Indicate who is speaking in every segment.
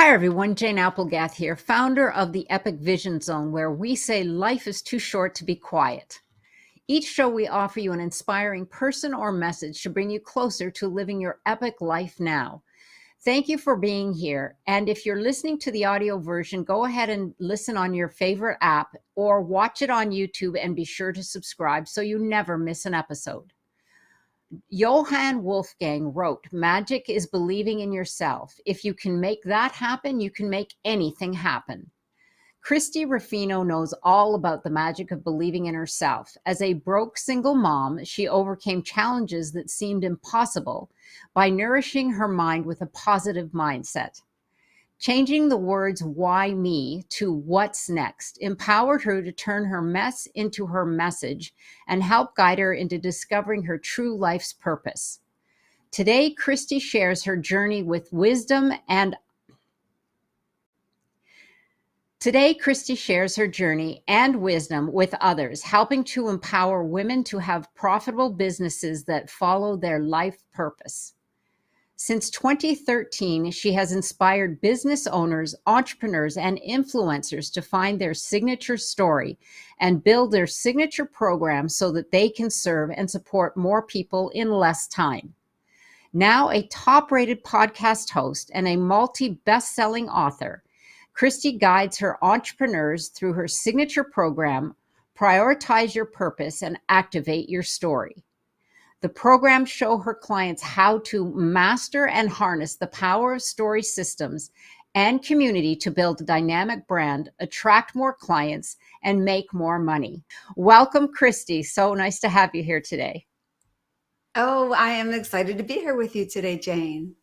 Speaker 1: Hi, everyone. Jane Applegath here, founder of the Epic Vision Zone, where we say life is too short to be quiet. Each show, we offer you an inspiring person or message to bring you closer to living your epic life now. Thank you for being here. And if you're listening to the audio version, go ahead and listen on your favorite app or watch it on YouTube and be sure to subscribe so you never miss an episode. Johann Wolfgang wrote, "Magic is believing in yourself. If you can make that happen, you can make anything happen." Christie Ruffino knows all about the magic of believing in herself. As a broke single mom, she overcame challenges that seemed impossible by nourishing her mind with a positive mindset. Changing the words "why me" to "what's next" empowered her to turn her mess into her message and help guide her into discovering her true life's purpose. Today, Christie shares her journey with wisdom and Today, Christie shares her journey and wisdom with others, helping to empower women to have profitable businesses that follow their life purpose. Since 2013, she has inspired business owners, entrepreneurs, and influencers to find their signature story and build their signature program so that they can serve and support more people in less time. Now a top-rated podcast host and a multi-best-selling author, Christie guides her entrepreneurs through her signature program, Prioritize Your Purpose and Activate Your Story. The programs show her clients how to master and harness the power of story systems and community to build a dynamic brand, attract more clients, and make more money. Welcome, Christie. So nice to have you here today.
Speaker 2: Oh, I am excited to be here with you today, Jane.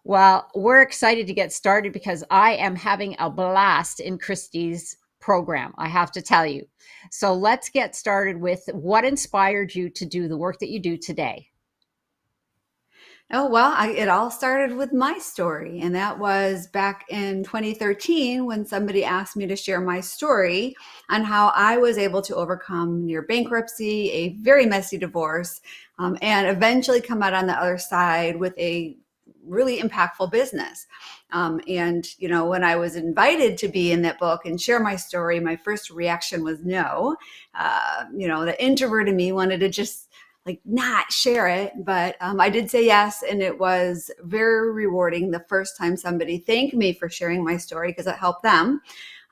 Speaker 1: Well, we're excited to get started because I am having a blast in Christie's program, I have to tell you. So let's get started with what inspired you to do the work that you do today.
Speaker 2: Oh, well, it all started with my story, and that was back in 2013 when somebody asked me to share my story on how I was able to overcome near bankruptcy, a very messy divorce, and eventually come out on the other side with a really impactful business. When I was invited to be in that book and share my story, my first reaction was no. The introvert in me wanted to just not share it, but I did say yes, and it was very rewarding the first time somebody thanked me for sharing my story because it helped them.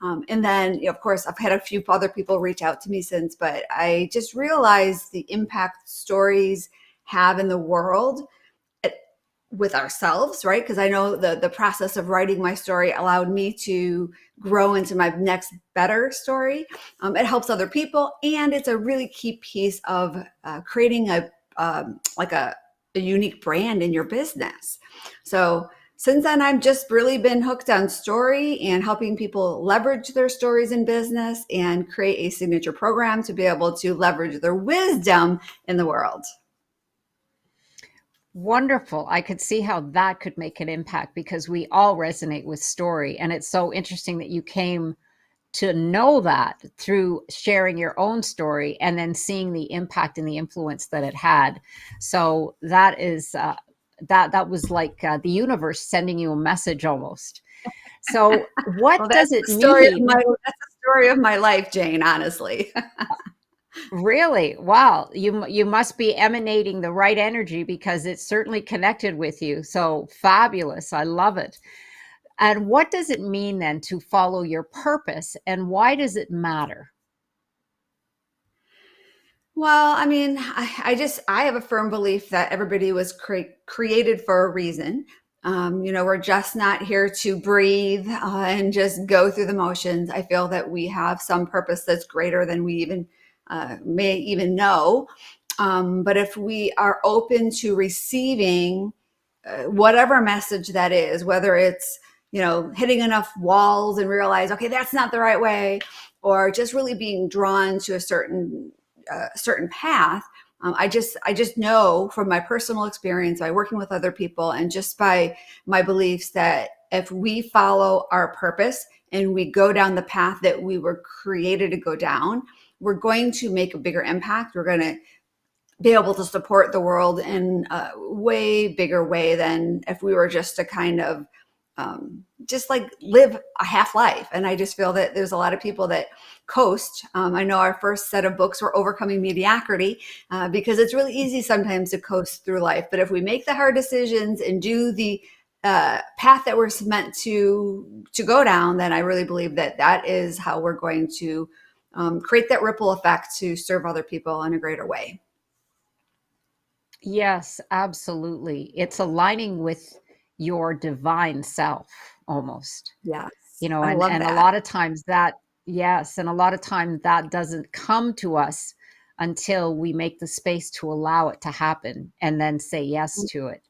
Speaker 2: And then, of course, I've had a few other people reach out to me since, but I just realized the impact stories have in the world with ourselves, right? Because I know the process of writing my story allowed me to grow into my next better story. It helps other people, and it's a really key piece of creating a unique brand in your business. So since then, I've just really been hooked on story and helping people leverage their stories in business and create a signature program to be able to leverage their wisdom in the world.
Speaker 1: Wonderful. I could see how that could make an impact because we all resonate with story. And it's so interesting that you came to know that through sharing your own story and then seeing the impact and the influence that it had. So that is that was like the universe sending you a message almost. So what
Speaker 2: Well,
Speaker 1: does
Speaker 2: that's
Speaker 1: it
Speaker 2: that's
Speaker 1: mean?
Speaker 2: the story of my life, Jane, honestly.
Speaker 1: Really? Wow. You must be emanating the right energy because it's certainly connected with you. So fabulous. I love it. And what does it mean then to follow your purpose and why does it matter?
Speaker 2: Well, I mean, I have a firm belief that everybody was created for a reason. We're just not here to breathe and just go through the motions. I feel that we have some purpose that's greater than we even may even know. But if we are open to receiving whatever message that is, whether it's hitting enough walls and realize, okay, that's not the right way, or just really being drawn to a certain path. I just know from my personal experience by working with other people and just by my beliefs that if we follow our purpose and we go down the path that we were created to go down, we're going to make a bigger impact. We're going to be able to support the world in a way bigger way than if we were just to kind of just like live a half life. And I just feel that there's a lot of people that coast. I know our first set of books were Overcoming Mediocrity, because it's really easy sometimes to coast through life. But if we make the hard decisions and do the path that we're meant to go down, then I really believe that that is how we're going to create that ripple effect to serve other people in a greater way.
Speaker 1: Yes, absolutely. It's aligning with your divine self almost.
Speaker 2: Yes,
Speaker 1: You know,
Speaker 2: I
Speaker 1: and
Speaker 2: love
Speaker 1: and a
Speaker 2: that.
Speaker 1: lot of times that yes, and a lot of times that doesn't come to us until we make the space to allow it to happen and then say yes to it.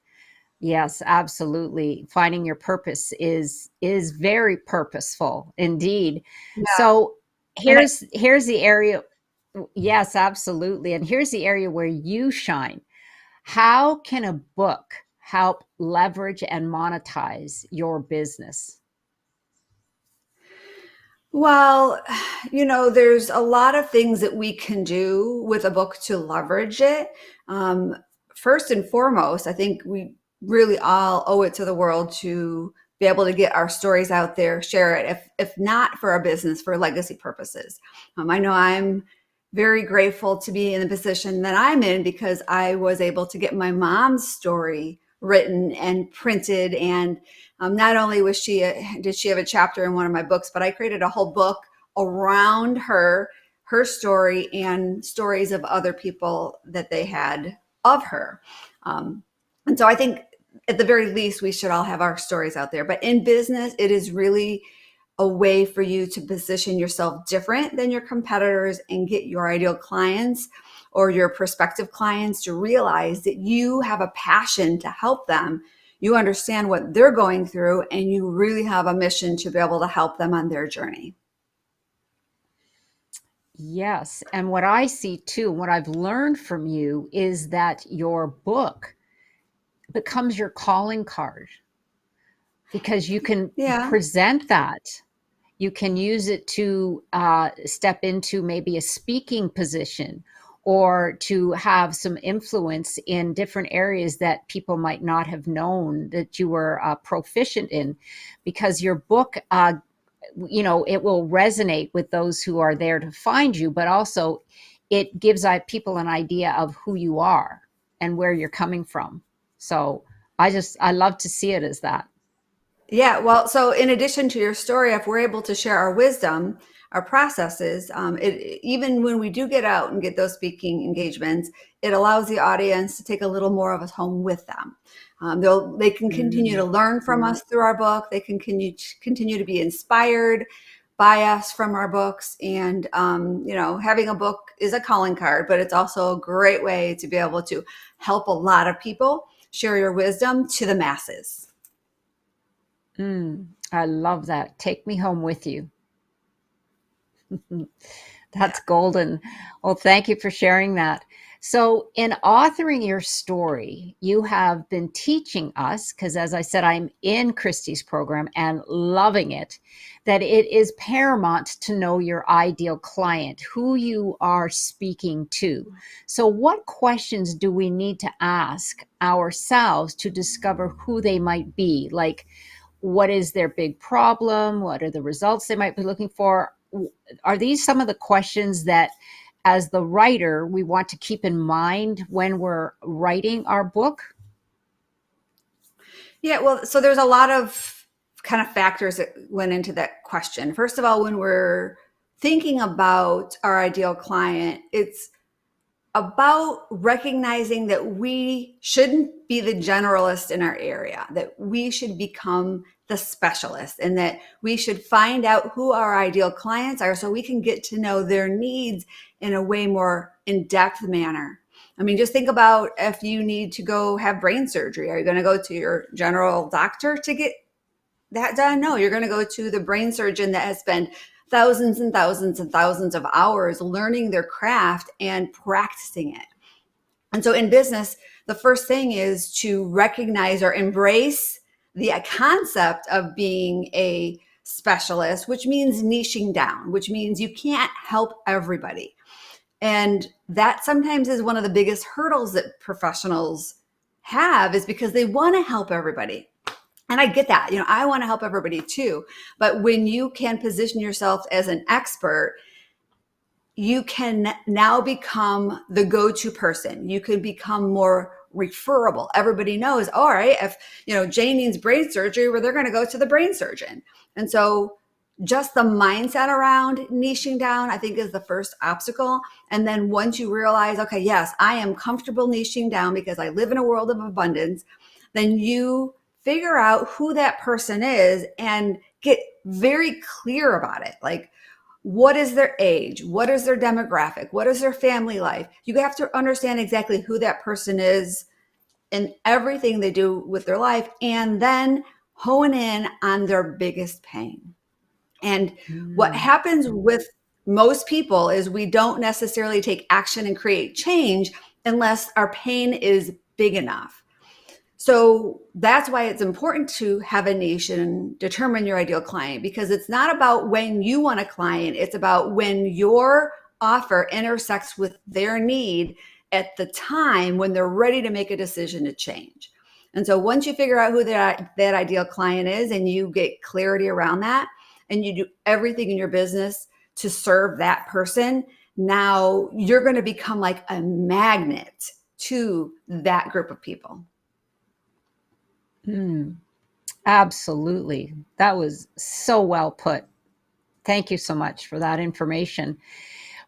Speaker 1: Yes, absolutely. Finding your purpose is very purposeful indeed.
Speaker 2: Yeah,
Speaker 1: So
Speaker 2: and
Speaker 1: here's the area. Yes, absolutely. And here's the area where you shine. How can a book help leverage and monetize your business?
Speaker 2: well, there's a lot of things that we can do with a book to leverage it. Um, First and foremost, I think we really all owe it to the world to be able to get our stories out there, share it, if not for our business, for legacy purposes. I know I'm very grateful to be in the position that I'm in because I was able to get my mom's story written and printed, and not only did she have a chapter in one of my books, but I created a whole book around her story and stories of other people that they had of her. Um, and so I think at the very least, we should all have our stories out there. But in business, it is really a way for you to position yourself different than your competitors and get your ideal clients or your prospective clients to realize that you have a passion to help them. You understand what they're going through, and you really have a mission to be able to help them on their journey.
Speaker 1: Yes. And what I see too, what I've learned from you is that your book becomes your calling card because you can
Speaker 2: Yeah.
Speaker 1: present that. You can use it to step into maybe a speaking position or to have some influence in different areas that people might not have known that you were proficient in because your book it will resonate with those who are there to find you, but also it gives people an idea of who you are and where you're coming from. So I love to see it as that.
Speaker 2: Yeah, well, so in addition to your story, if we're able to share our wisdom, our processes, even when we do get out and get those speaking engagements, it allows the audience to take a little more of us home with them. They can continue to
Speaker 1: Mm.
Speaker 2: learn from us through our book. They can continue to be inspired by us from our books. And having a book is a calling card, but it's also a great way to be able to help a lot of people share your wisdom to the masses.
Speaker 1: I love that. Take me home with you.
Speaker 2: Yeah.
Speaker 1: That's golden. Well, thank you for sharing that. So, in authoring your story, you have been teaching us, because as I said, I'm in Christie's program and loving it, that it is paramount to know your ideal client, who you are speaking to. So, what questions do we need to ask ourselves to discover who they might be? Like, what is their big problem? What are the results they might be looking for? Are these some of the questions that, as the writer, we want to keep in mind when we're writing our book?
Speaker 2: Yeah, well, so there's a lot of kind of factors that went into that question. First of all, when we're thinking about our ideal client, it's about recognizing that we shouldn't be the generalist in our area, that we should become the specialist, and that we should find out who our ideal clients are so we can get to know their needs in a way more in-depth manner. I mean, just think about if you need to go have brain surgery. Are you going to go to your general doctor to get that done? No, you're going to go to the brain surgeon that has spent thousands and thousands and thousands of hours learning their craft and practicing it. And so in business, the first thing is to recognize or embrace the concept of being a specialist, which means niching down, which means you can't help everybody. And that sometimes is one of the biggest hurdles that professionals have, is because they want to help everybody. And I get that. I want to help everybody too. But when you can position yourself as an expert, you can now become the go-to person. You can become more referable. Everybody knows, all right, if Jane needs brain surgery, well, they're going to go to the brain surgeon. And so just the mindset around niching down, I think, is the first obstacle. And then once you realize, okay, yes, I am comfortable niching down because I live in a world of abundance, then you figure out who that person is and get very clear about it. Like, what is their age? What is their demographic? What is their family life? You have to understand exactly who that person is and everything they do with their life, and then hone in on their biggest pain. And what
Speaker 1: Mm.
Speaker 2: happens with most people is we don't necessarily take action and create change unless our pain is big enough. So that's why it's important to have a niche and determine your ideal client, because it's not about when you want a client, it's about when your offer intersects with their need at the time when they're ready to make a decision to change. And so once you figure out who that ideal client is and you get clarity around that and you do everything in your business to serve that person, now you're going to become like a magnet to that group of people.
Speaker 1: Mm. Absolutely. That was so well put. Thank you so much for that information.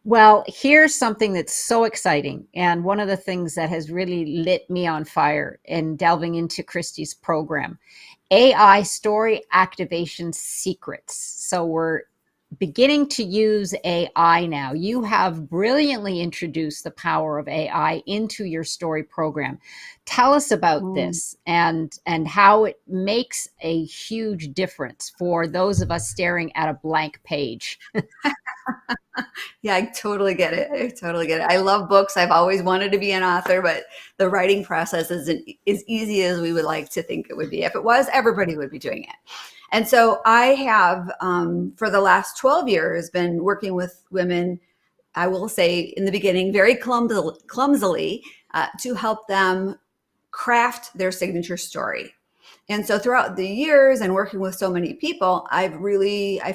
Speaker 1: Well, here's something that's so exciting. And one of the things that has really lit me on fire in delving into Christie's program, AI story activation secrets. So we're beginning to use AI now. You have brilliantly introduced the power of AI into your story program. Tell us about
Speaker 2: Mm.
Speaker 1: this and how it makes a huge difference for those of us staring at a blank page.
Speaker 2: Yeah, I totally get it. I totally get it. I love books. I've always wanted to be an author, but the writing process isn't as easy as we would like to think it would be. If it was, everybody would be doing it. And so I have, for the last 12 years, been working with women, I will say in the beginning, very clumsily, to help them craft their signature story. And so throughout the years and working with so many people, I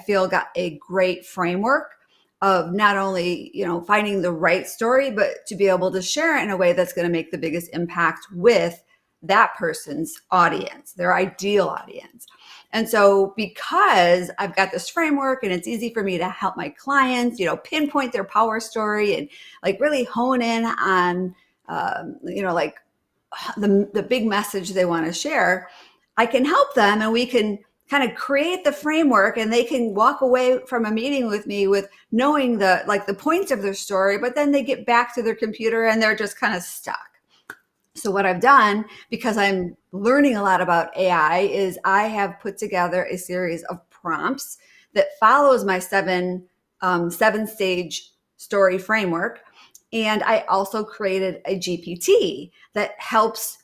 Speaker 2: feel, got a great framework of not only, finding the right story, but to be able to share it in a way that's going to make the biggest impact with that person's audience, their ideal audience. And so because I've got this framework and it's easy for me to help my clients, pinpoint their power story and like really hone in on, like the big message they want to share, I can help them and we can kind of create the framework and they can walk away from a meeting with me with knowing the points of their story, but then they get back to their computer and they're just kind of stuck. So what I've done, because I'm learning a lot about AI, is I have put together a series of prompts that follows my seven stage story framework. And I also created a GPT that helps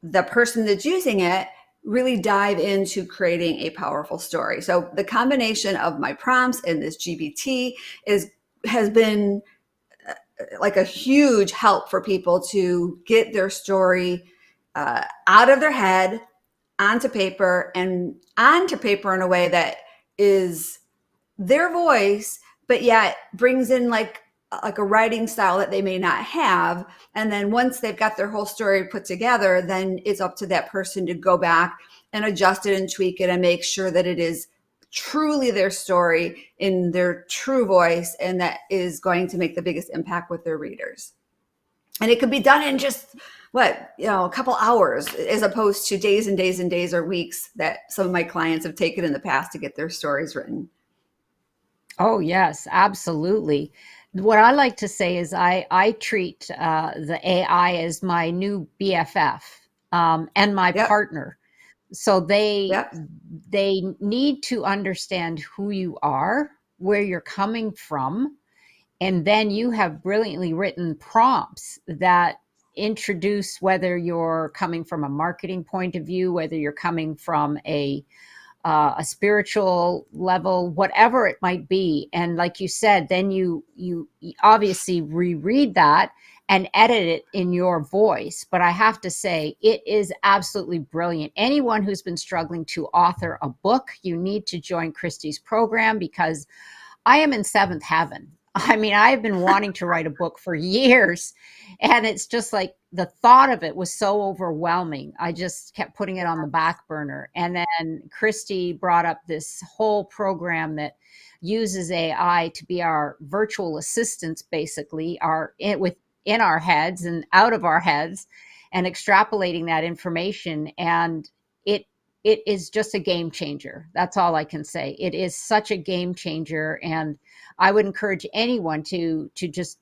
Speaker 2: the person that's using it really dive into creating a powerful story. So the combination of my prompts and this GPT has been like a huge help for people to get their story out of their head onto paper in a way that is their voice, but yet brings in like a writing style that they may not have. And then once they've got their whole story put together, then it's up to that person to go back and adjust it and tweak it and make sure that it is truly their story in their true voice and that is going to make the biggest impact with their readers. And it could be done in just a couple hours, as opposed to days and days and days or weeks that some of my clients have taken in the past to get their stories written.
Speaker 1: Oh, yes, absolutely. What I like to say is I treat the AI as my new BFF and my
Speaker 2: Yep.
Speaker 1: partner. So
Speaker 2: Yep.
Speaker 1: they need to understand who you are, where you're coming from, and then you have brilliantly written prompts that introduce whether you're coming from a marketing point of view, whether you're coming from a a spiritual level, whatever it might be. And like you said, then you obviously reread that and edit it in your voice. But I have to say, it is absolutely brilliant. Anyone who's been struggling to author a book, you need to join Christie's program, because I am in seventh heaven. I mean, I've been wanting to write a book for years, and it's just like the thought of it was so overwhelming. I just kept putting it on the back burner. And then Christy brought up this whole program that uses AI to be our virtual assistants, basically, within our heads and out of our heads, and extrapolating that information. And it it is just a game changer. That's all I can say. It is such a game changer, and I would encourage anyone to just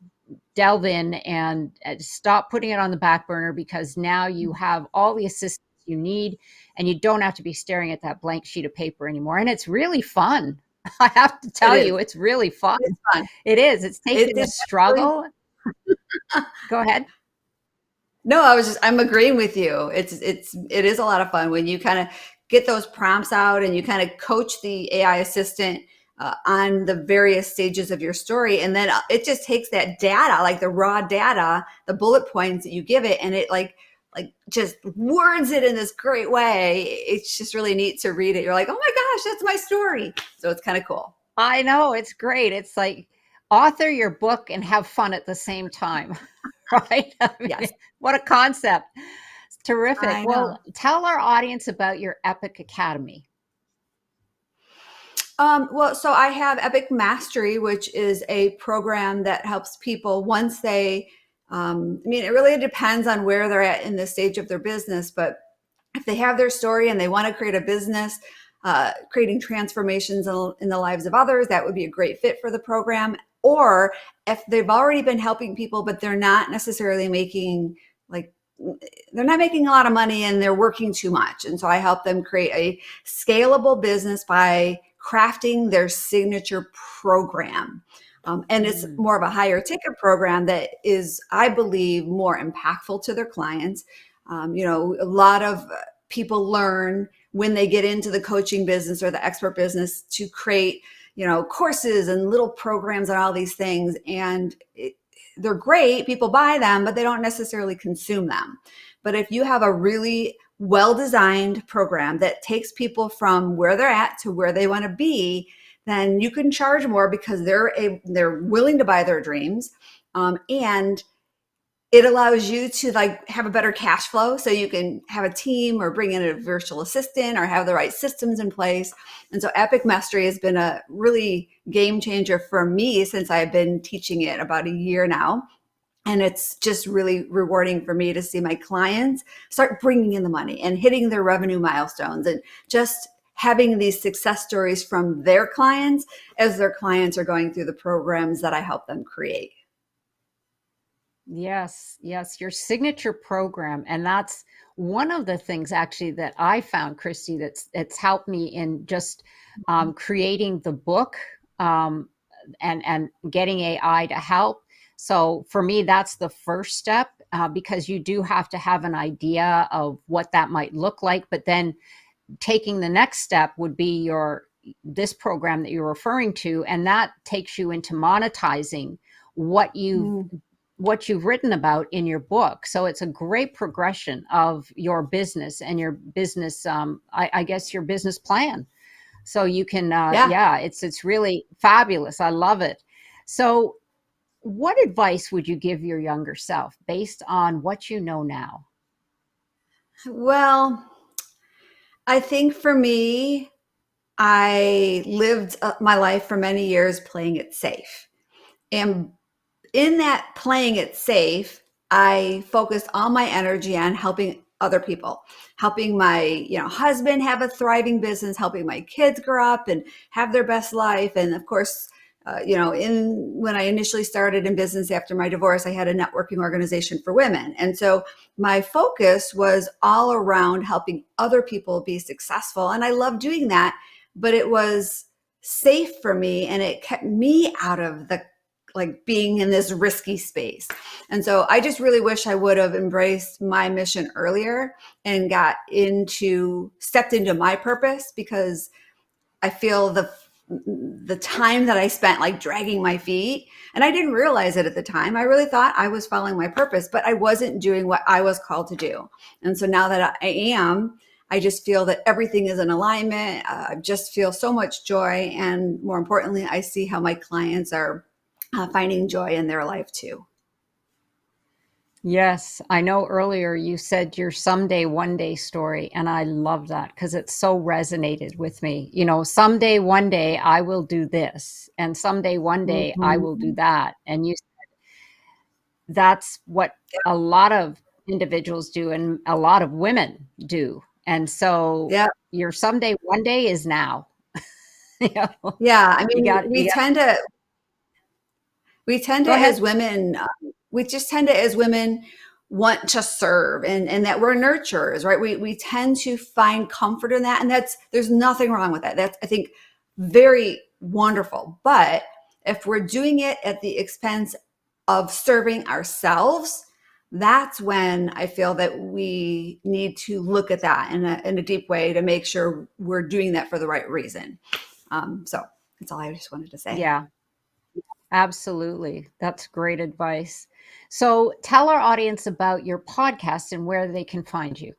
Speaker 1: delve in and stop putting it on the back burner, because now you have all the assistance you need, and you don't have to be staring at that blank sheet of paper anymore. And it's really fun. I have to
Speaker 2: It
Speaker 1: tell
Speaker 2: is.
Speaker 1: you, it's really fun.
Speaker 2: It's fun.
Speaker 1: It is. It's taken a
Speaker 2: It's actually
Speaker 1: struggle. Go ahead.
Speaker 2: No, I'm agreeing with you. It is a lot of fun when you kind of get those prompts out and you kind of coach the AI assistant on the various stages of your story, and then it just takes that data, like the raw data, the bullet points that you give it, and it like just words it in this great way. It's just really neat to read it. You're like, oh my gosh, that's my story. So it's kind of cool.
Speaker 1: I know, it's great. It's like author your book and have fun at the same time, right? I mean,
Speaker 2: Yes,
Speaker 1: what a concept. It's terrific.
Speaker 2: I know.
Speaker 1: Well, tell our audience about your Epic Academy.
Speaker 2: Well, so I have Epic Mastery, which is a program that helps people once they, I mean, it really depends on where they're at in the stage of their business, but if they have their story and they want to create a business, creating transformations in the lives of others, that would be a great fit for the program. Or if they've already been helping people, but they're not necessarily making like, they're not making a lot of money and they're working too much. And so I help them create a scalable business by crafting their signature program. And it's
Speaker 1: Mm.
Speaker 2: more of a higher ticket program that is, I believe, more impactful to their clients. A lot of people learn when they get into the coaching business or the expert business to create, courses and little programs and all these things. And they're great. People buy them, but they don't necessarily consume them. But if you have a really well-designed program that takes people from where they're at to where they want to be, then you can charge more because they're willing to buy their dreams, and it allows you to like have a better cash flow, so you can have a team or bring in a virtual assistant or have the right systems in place. And so Epic Mastery has been a really game changer for me since I've been teaching it about a year now. And it's just really rewarding for me to see my clients start bringing in the money and hitting their revenue milestones, and just having these success stories from their clients as their clients are going through the programs that I help them create.
Speaker 1: Yes, yes, your signature program. And that's one of the things actually that I found, Christy, that's helped me in just creating the book, um, and getting AI to help. So for me, that's the first step, because you do have to have an idea of what that might look like. But then taking the next step would be your this program that you're referring to, and that takes you into monetizing what you've
Speaker 2: Mm.
Speaker 1: what you've written about in your book. So it's a great progression of your business and your business, I guess your business plan. So you can,
Speaker 2: Yeah.
Speaker 1: yeah, it's really fabulous. I love it. So what advice would you give your younger self based on what you know now?
Speaker 2: Well, I think for me, I lived my life for many years playing it safe. And in that playing it safe, I focused all my energy on helping other people, helping my, husband have a thriving business, helping my kids grow up and have their best life. And of course, in when I initially started in business after my divorce, I had a networking organization for women. And so my focus was all around helping other people be successful. And I love doing that, but it was safe for me and it kept me out of like being in this risky space. And so I just really wish I would have embraced my mission earlier and stepped into my purpose, because I feel the time that I spent like dragging my feet, and I didn't realize it at the time. I really thought I was following my purpose, but I wasn't doing what I was called to do. And so now that I am, I just feel that everything is in alignment. I just feel so much joy. And more importantly, I see how my clients are finding joy in their life too.
Speaker 1: Yes, I know earlier you said your someday, one day story, and I love that because it so resonated with me. Someday, one day I will do this, and someday, one day I will do
Speaker 2: Mhm.
Speaker 1: that. And that's what a lot of individuals do and a lot of women do. And so
Speaker 2: Yeah.
Speaker 1: your someday, one day is now. You know,
Speaker 2: Yeah. I
Speaker 1: you
Speaker 2: mean,
Speaker 1: got, you got,
Speaker 2: we tend to
Speaker 1: go
Speaker 2: as
Speaker 1: ahead.
Speaker 2: women we just tend to as women want to serve, and that we're nurturers, right? We tend to find comfort in that, and there's nothing wrong with that. That's, I think, very wonderful. But if we're doing it at the expense of serving ourselves, that's when I feel that we need to look at that in a deep way to make sure we're doing that for the right reason. So that's all I just wanted to say.
Speaker 1: Yeah. Absolutely. That's great advice. So tell our audience about your podcast and where they can find you.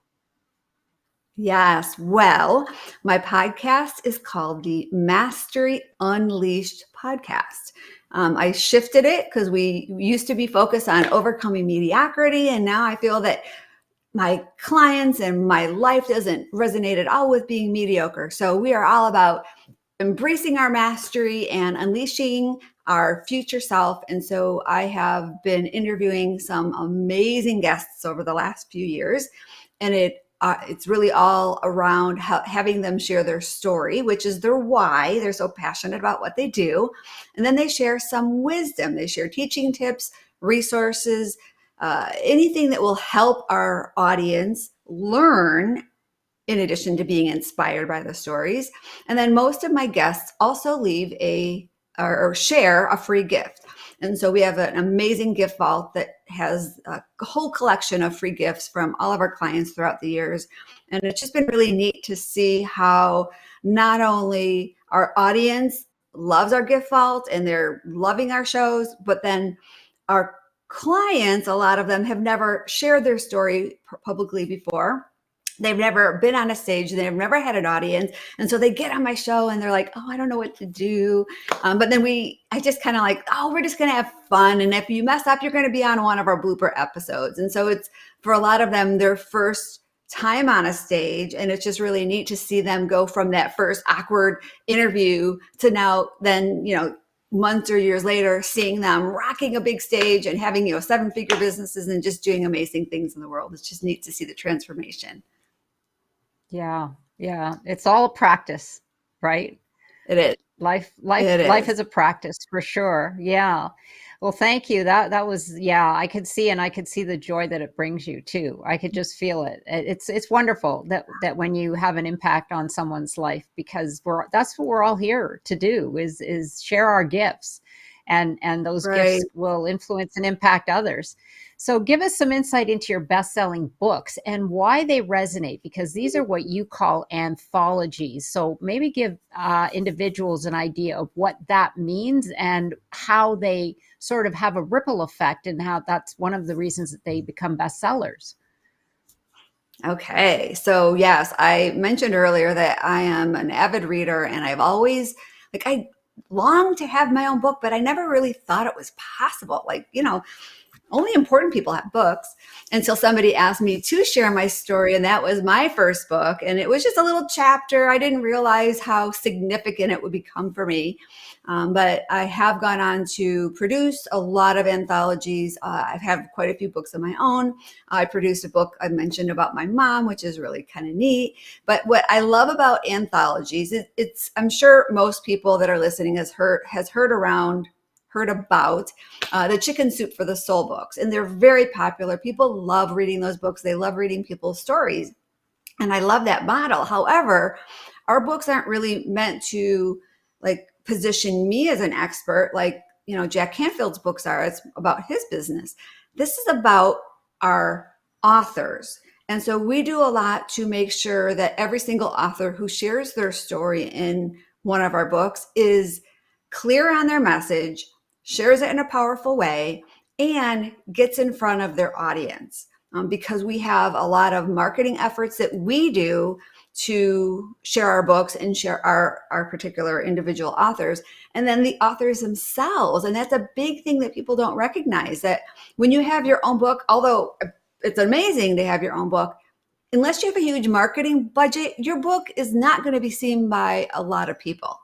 Speaker 2: Yes. Well, my podcast is called the Mastery Unleashed podcast. I shifted it because we used to be focused on overcoming mediocrity. And now I feel that my clients and my life doesn't resonate at all with being mediocre. So we are all about embracing our mastery and unleashing our future self. And so I have been interviewing some amazing guests over the last few years, and it's really all around having them share their story, which is their why. They're so passionate about what they do, and then they share some wisdom. They share teaching tips, resources, anything that will help our audience learn, in addition to being inspired by the stories. And then most of my guests also leave or share a free gift. And so we have an amazing gift vault that has a whole collection of free gifts from all of our clients throughout the years. And it's just been really neat to see how not only our audience loves our gift vault and they're loving our shows, but then our clients, a lot of them have never shared their story publicly before. They've never been on a stage. They've never had an audience. And so they get on my show and they're like, oh, I don't know what to do. But then I just kind of like, oh, we're just going to have fun. And if you mess up, you're going to be on one of our blooper episodes. And so it's, for a lot of them, their first time on a stage. And it's just really neat to see them go from that first awkward interview to now then, months or years later, seeing them rocking a big stage and having, 7-figure businesses and just doing amazing things in the world. It's just neat to see the transformation.
Speaker 1: Yeah. Yeah. It's all practice, right?
Speaker 2: It is.
Speaker 1: Life, life,
Speaker 2: It
Speaker 1: life
Speaker 2: is.
Speaker 1: is a practice for sure. Yeah. Well, thank you. That was, yeah, I could see the joy that it brings you too. I could just feel it. It's wonderful that when you have an impact on someone's life, because that's what we're all here to do is share our gifts, and those
Speaker 2: Right.
Speaker 1: gifts will influence and impact others. So give us some insight into your best-selling books and why they resonate, because these are what you call anthologies. So maybe give individuals an idea of what that means and how they sort of have a ripple effect, and how that's one of the reasons that they become bestsellers.
Speaker 2: Okay. So, yes, I mentioned earlier that I am an avid reader, and I've always, like, I long to have my own book, but I never really thought it was possible. Like, only important people have books, until somebody asked me to share my story. And that was my first book. And it was just a little chapter. I didn't realize how significant it would become for me. But I have gone on to produce a lot of anthologies. I've had quite a few books of my own. I produced a book I mentioned about my mom, which is really kind of neat. But what I love about anthologies, I'm sure most people that are listening heard about the Chicken Soup for the Soul books. And they're very popular. People love reading those books. They love reading people's stories. And I love that model. However, our books aren't really meant to like position me as an expert. Like, Jack Canfield's books are. It's about his business. This is about our authors. And so we do a lot to make sure that every single author who shares their story in one of our books is clear on their message, shares it in a powerful way, and gets in front of their audience. Because we have a lot of marketing efforts that we do to share our books and share our particular individual authors, and then the authors themselves. And that's a big thing that people don't recognize, that when you have your own book, although it's amazing to have your own book, unless you have a huge marketing budget, your book is not going to be seen by a lot of people.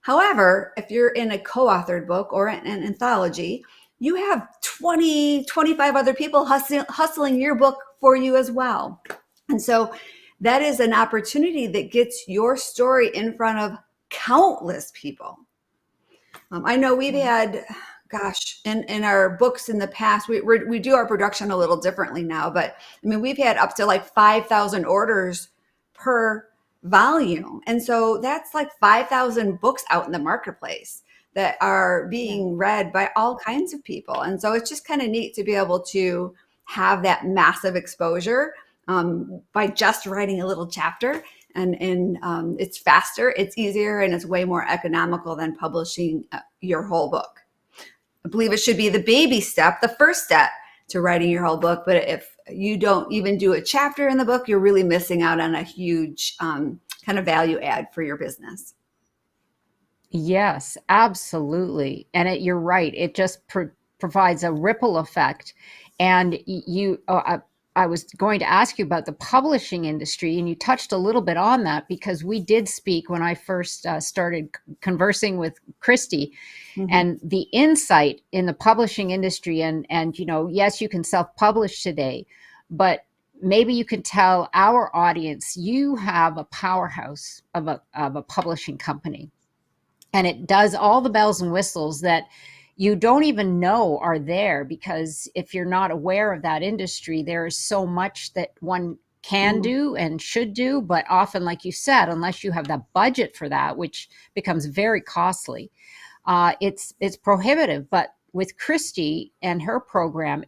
Speaker 2: However, if you're in a co-authored book or an anthology, you have 20, 25 other people hustling your book for you as well. And so that is an opportunity that gets your story in front of countless people. I know we've had, in our books in the past, we do our production a little differently now, but I mean, we've had up to like 5,000 orders per volume. And so that's like 5,000 books out in the marketplace that are being read by all kinds of people. And so it's just kind of neat to be able to have that massive exposure by just writing a little chapter. And it's faster, it's easier, and it's way more economical than publishing your whole book. I believe it should be the baby step, the first step to writing your whole book. But if you don't even do a chapter in the book, you're really missing out on a huge kind of value add for your business.
Speaker 1: Yes, absolutely. And you're right. It just provides a ripple effect. And I was going to ask you about the publishing industry, and you touched a little bit on that, because we did speak when I first started conversing with Christie, and the insight in the publishing industry. And yes, you can self-publish today, but maybe you can tell our audience you have a powerhouse of a publishing company. And it does all the bells and whistles that you don't even know are there, because if you're not aware of that industry, there is so much that one can do and should do. But often, like you said, unless you have that budget for that, which becomes very costly, it's prohibitive. But with Christie and her program,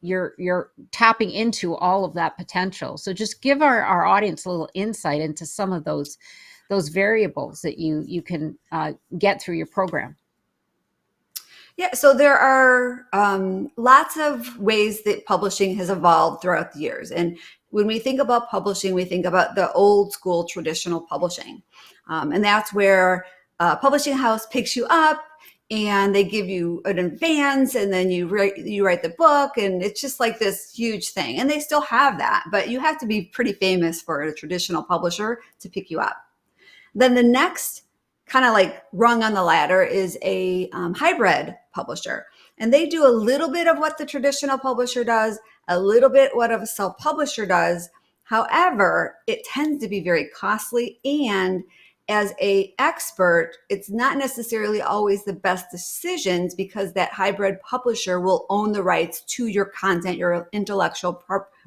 Speaker 1: you're tapping into all of that potential. So just give our audience a little insight into some of those variables that you can get through your program.
Speaker 2: Yeah, so there are lots of ways that publishing has evolved throughout the years. And when we think about publishing, we think about the old school traditional publishing. And that's where a publishing house picks you up and they give you an advance, and then you write the book, and it's just like this huge thing. And they still have that, but you have to be pretty famous for a traditional publisher to pick you up. Then the next kind of like rung on the ladder is a hybrid publisher. And they do a little bit of what the traditional publisher does, a little bit what a self-publisher does. However, it tends to be very costly. And as an expert, it's not necessarily always the best decisions, because that hybrid publisher will own the rights to your content, your intellectual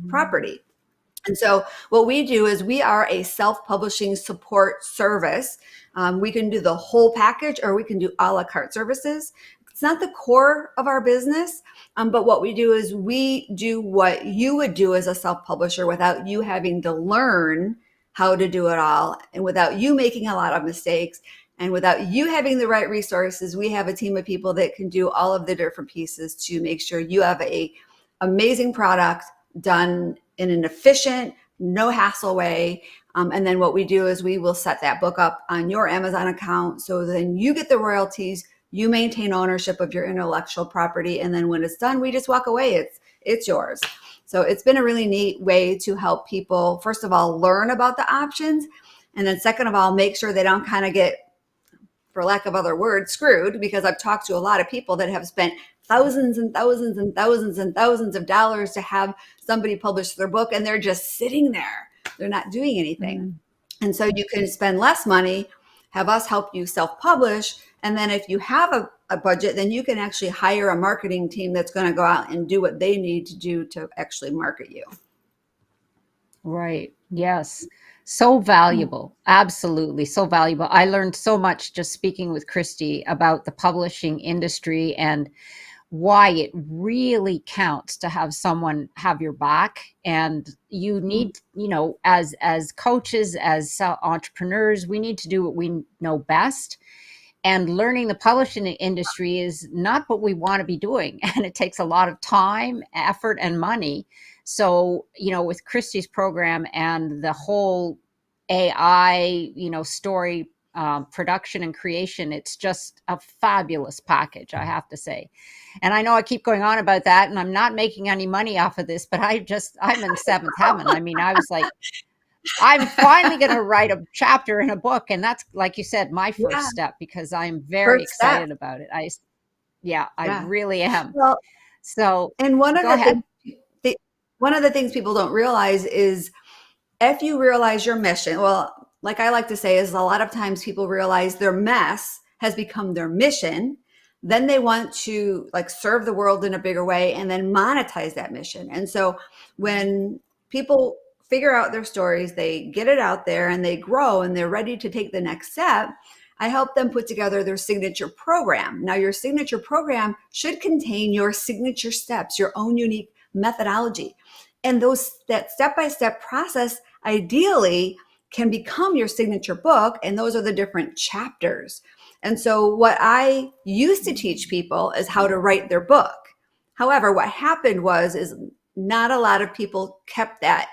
Speaker 2: property. And so what we do is we are a self-publishing support service. We can do the whole package, or we can do a la carte services. It's not the core of our business, but what we do is we do what you would do as a self-publisher without you having to learn how to do it all, and without you making a lot of mistakes, and without you having the right resources. We have a team of people that can do all of the different pieces to make sure you have a amazing product done in an efficient, no hassle way. And then what we do is we will set that book up on your Amazon account. So then you get the royalties, you maintain ownership of your intellectual property. And then when it's done, we just walk away. It's yours. So it's been a really neat way to help people, first of all, learn about the options. And then second of all, make sure they don't kind of get, for lack of other words, screwed, because I've talked to a lot of people that have spent thousands and thousands and thousands and thousands of dollars to have somebody publish their book, and they're just sitting there. They're not doing anything. And so you can spend less money, have us help you self-publish. And then if you have a budget, then you can actually hire a marketing team that's going to go out and do what they need to do to actually market you.
Speaker 1: Right. Yes. So
Speaker 2: Mm,
Speaker 1: valuable. Absolutely. So valuable. I learned so much just speaking with Christy about the publishing industry and why it really counts to have someone have your back. And you
Speaker 2: mm,
Speaker 1: need, as coaches, as entrepreneurs, we need to do what we know best, and learning the publishing industry is not what we want to be doing, and it takes a lot of time, effort, and money. So with Christie's program and the whole AI story production and creation, it's just a fabulous package, I have to say. And I know I keep going on about that, and I'm not making any money off of this, but I'm in seventh heaven. I mean, I was like, I'm finally going to write a chapter in a book. And that's, like you said, my
Speaker 2: yeah,
Speaker 1: first step, because I'm very
Speaker 2: first step.
Speaker 1: excited about it. Yeah, I
Speaker 2: Yeah.
Speaker 1: really am.
Speaker 2: Well,
Speaker 1: So
Speaker 2: and
Speaker 1: go ahead.
Speaker 2: one of the things people don't realize is if you realize your mission, well, like I like to say, is a lot of times people realize their mess has become their mission. Then they want to like serve the world in a bigger way and then monetize that mission. And so when people figure out their stories, they get it out there and they grow and they're ready to take the next step. I help them put together their signature program. Now, your signature program should contain your signature steps, your own unique methodology. And that step-by-step process ideally can become your signature book, and those are the different chapters. And so what I used to teach people is how to write their book. However, what happened was is not a lot of people kept that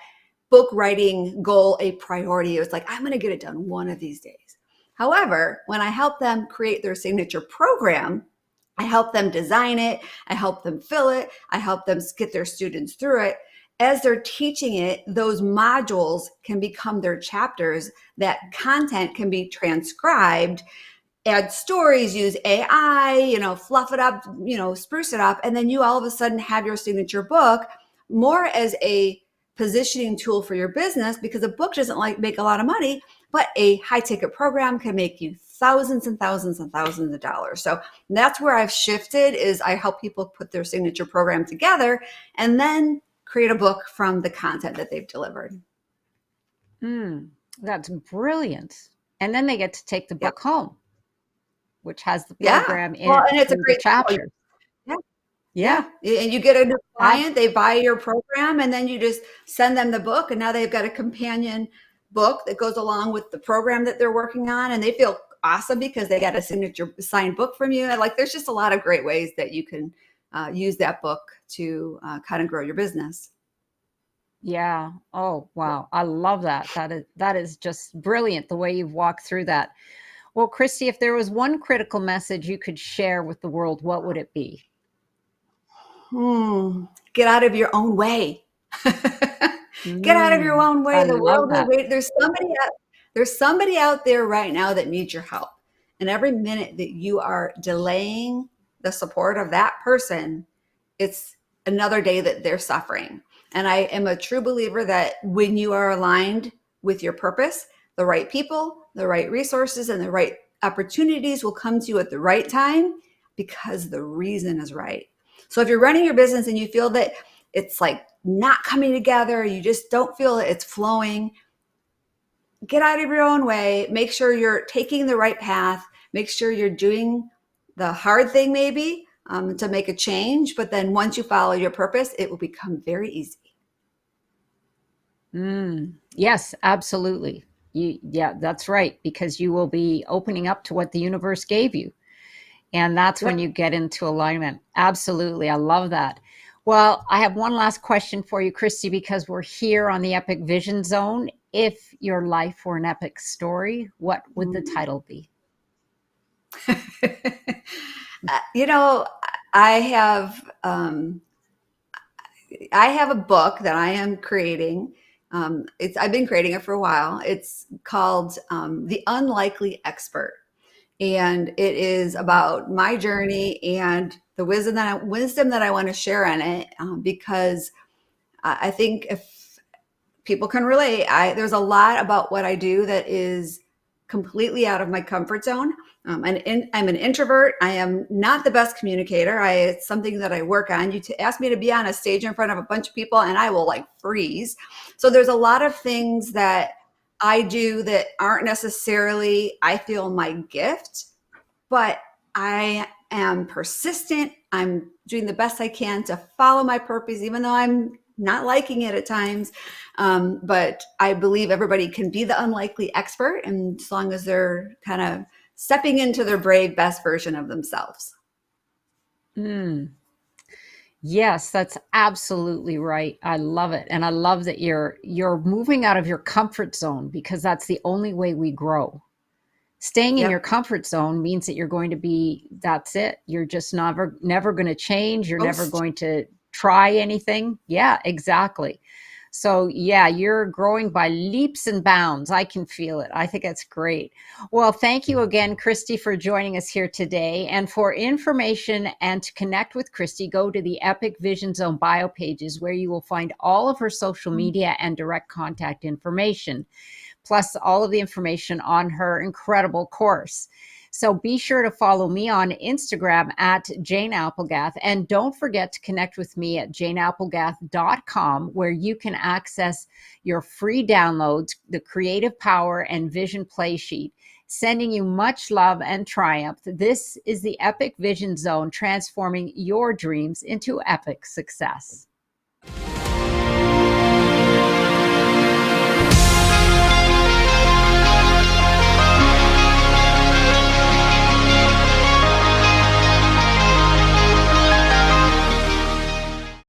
Speaker 2: book writing goal a priority. It was like, I'm going to get it done one of these days. However, when I help them create their signature program, I help them design it, I help them fill it, I help them get their students through it. As they're teaching it, those modules can become their chapters. That content can be transcribed, add stories, use AI, fluff it up, spruce it up. And then you all of a sudden have your signature book more as a positioning tool for your business, because a book doesn't like make a lot of money, but a high ticket program can make you thousands and thousands and thousands of dollars. So that's where I've shifted, is I help people put their signature program together and then create a book from the content that they've delivered.
Speaker 1: Mm, that's brilliant. And then they get to take the
Speaker 2: Yep.
Speaker 1: book home, which has the
Speaker 2: Yeah.
Speaker 1: program in
Speaker 2: Well,
Speaker 1: it
Speaker 2: and it's a
Speaker 1: through the
Speaker 2: great tool.
Speaker 1: chapters.
Speaker 2: Yeah.
Speaker 1: Yeah.
Speaker 2: Yeah, and you get a new
Speaker 1: Ab-
Speaker 2: client, they buy your program, and then you just send them the book, and now they've got a companion book that goes along with the program that they're working on, and they feel awesome because they got a signature signed book from you. And like, there's just a lot of great ways that you can use that book to kind of grow your business.
Speaker 1: yeah. Oh, wow. I love that. That is just brilliant the way you've walked through that. Well, Christy, if there was one critical message you could share with the world, what would it be?
Speaker 2: Get out of your own way. Get out of your own
Speaker 1: I
Speaker 2: way. The
Speaker 1: love
Speaker 2: world is
Speaker 1: that.
Speaker 2: waiting. There's somebody out there right now that needs your help. And every minute that you are delaying the support of that person, it's another day that they're suffering. And I am a true believer that when you are aligned with your purpose, the right people, the right resources, and the right opportunities will come to you at the right time, because the reason is right. So if you're running your business and you feel that it's like not coming together, you just don't feel it's flowing, get out of your own way. Make sure you're taking the right path. Make sure you're doing the hard thing, maybe to make a change. But then once you follow your purpose, it will become very easy.
Speaker 1: Yes, absolutely. Yeah, that's right, because you will be opening up to what the universe gave you. And that's when
Speaker 2: Yep.
Speaker 1: you get into alignment. Absolutely. I love that. Well, I have one last question for you, Christy, because we're here on the Epic Vision Zone. If your life were an epic story, what would the
Speaker 2: Mm.
Speaker 1: title be?
Speaker 2: You know, I have I have a book that I am creating. I've been creating it for a while. It's called The Unlikely Expert, and it is about my journey and the wisdom that I want to share in it, because I think if people can relate. There's a lot about what I do that is completely out of my comfort zone. I'm an introvert. I am not the best communicator. It's something that I work on. Ask me to be on a stage in front of a bunch of people, and I will like freeze. So there's a lot of things that I do that aren't necessarily, I feel, my gift, but I am persistent. I'm doing the best I can to follow my purpose, even though I'm not liking it at times. But I believe everybody can be the unlikely expert, and as long as they're kind of stepping into their brave, best version of themselves.
Speaker 1: Mm. Yes, that's absolutely right. I love it. And I love that you're moving out of your comfort zone, because that's the only way we grow. Staying in your
Speaker 2: Yep.
Speaker 1: comfort zone means that you're going to be, that's it. You're just never going to change. You're never
Speaker 2: Most.
Speaker 1: going to try anything. Yeah, exactly. So yeah, you're growing by leaps and bounds. I can feel it. I think that's great. Well, thank you again, Christie, for joining us here today. And for information and to connect with Christie, go to the Epic Vision Zone bio pages, where you will find all of her social media and direct contact information, plus all of the information on her incredible course. So be sure to follow me on Instagram at Jane Applegath. And don't forget to connect with me at janeapplegath.com, where you can access your free downloads, the Creative Power and Vision Play Sheet. Sending you much love and triumph. This is the Epic Vision Zone, transforming your dreams into epic success.